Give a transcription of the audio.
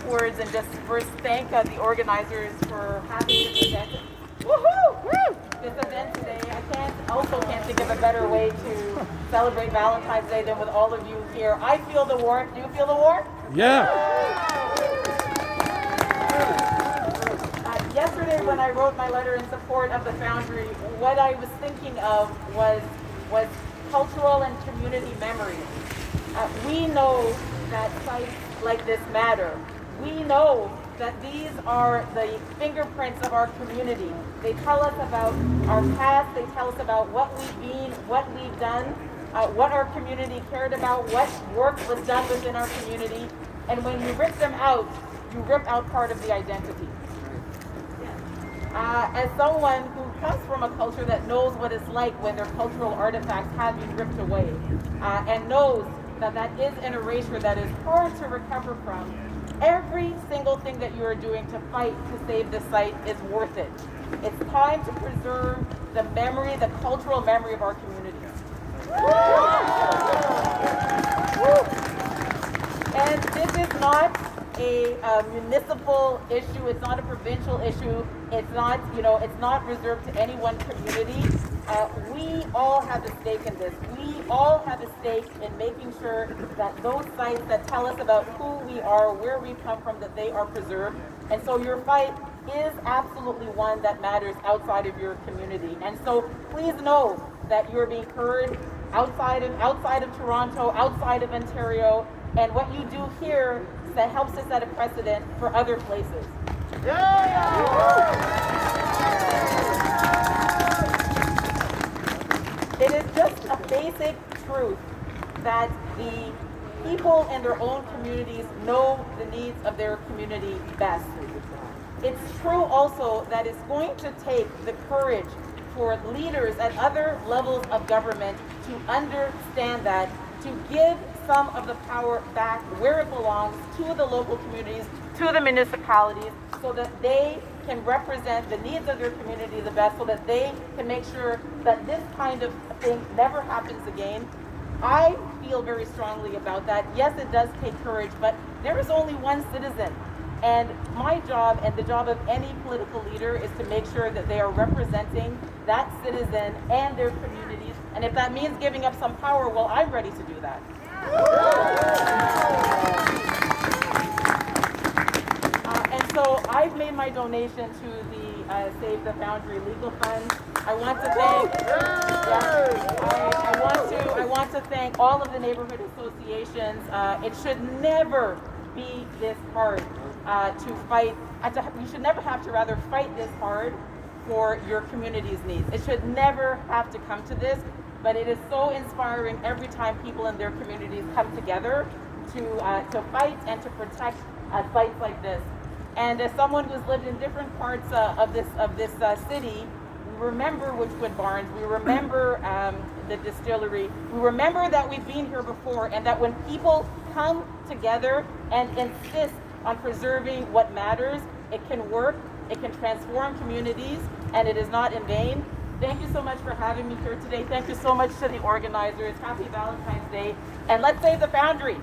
words and just first thank the organizers for having this event. Woohoo! Woo! This event today. I can't think of a better way to celebrate Valentine's Day than with all of you here. I feel the warmth. Do you feel the warmth? Yeah. Yesterday, when I wrote my letter in support of the Foundry, what I was thinking of was cultural and community memory. We know that sites like this matter. We know that these are the fingerprints of our community. They tell us about our past. They tell us about what we've been, what we've done, what our community cared about, what work was done within our community. And when you rip them out, you rip out part of the identity. As someone who comes from a culture that knows what it's like when their cultural artifacts have been ripped away, and knows that that is an erasure that is hard to recover from, every single thing that you are doing to fight to save this site is worth it. It's time to preserve the memory, the cultural memory of our community. And this is not a municipal issue. It's not a provincial issue. It's not, it's not reserved to any one community. We all have a stake in this. We all have a stake in making sure that those sites that tell us about who we are, where we come from, that they are preserved. And so your fight is absolutely one that matters outside of your community. And so please know that you're being heard outside of Toronto, outside of Ontario, and what you do here that helps to set a precedent for other places. It is just a basic truth that the people in their own communities know the needs of their community best. It's true also that it's going to take the courage for leaders at other levels of government to understand that, to give some of the power back where it belongs to the local communities, to the municipalities, so that they can represent the needs of their community the best, so that they can make sure that this kind of thing never happens again. I feel very strongly about that. Yes, it does take courage, but there is only one citizen. And my job and the job of any political leader is to make sure that they are representing that citizen and their communities. And if that means giving up some power, well, I'm ready to do that. And so I've made my donation to the Save the Foundry Legal Fund. I want to thank, I want to thank all of the neighborhood associations. It should never be this hard to fight. You should never have to rather fight this hard for your community's needs. It should never have to come to this. But it is so inspiring every time people in their communities come together to fight and to protect sites like this. And as someone who's lived in different parts of this city, we remember Witchwood Barns. We remember the distillery. We remember that we've been here before, and that when people come together and insist on preserving what matters, it can work. It can transform communities, and it is not in vain. Thank you so much for having me here today. Thank you so much to the organizers. Happy Valentine's Day. And let's save the Foundry.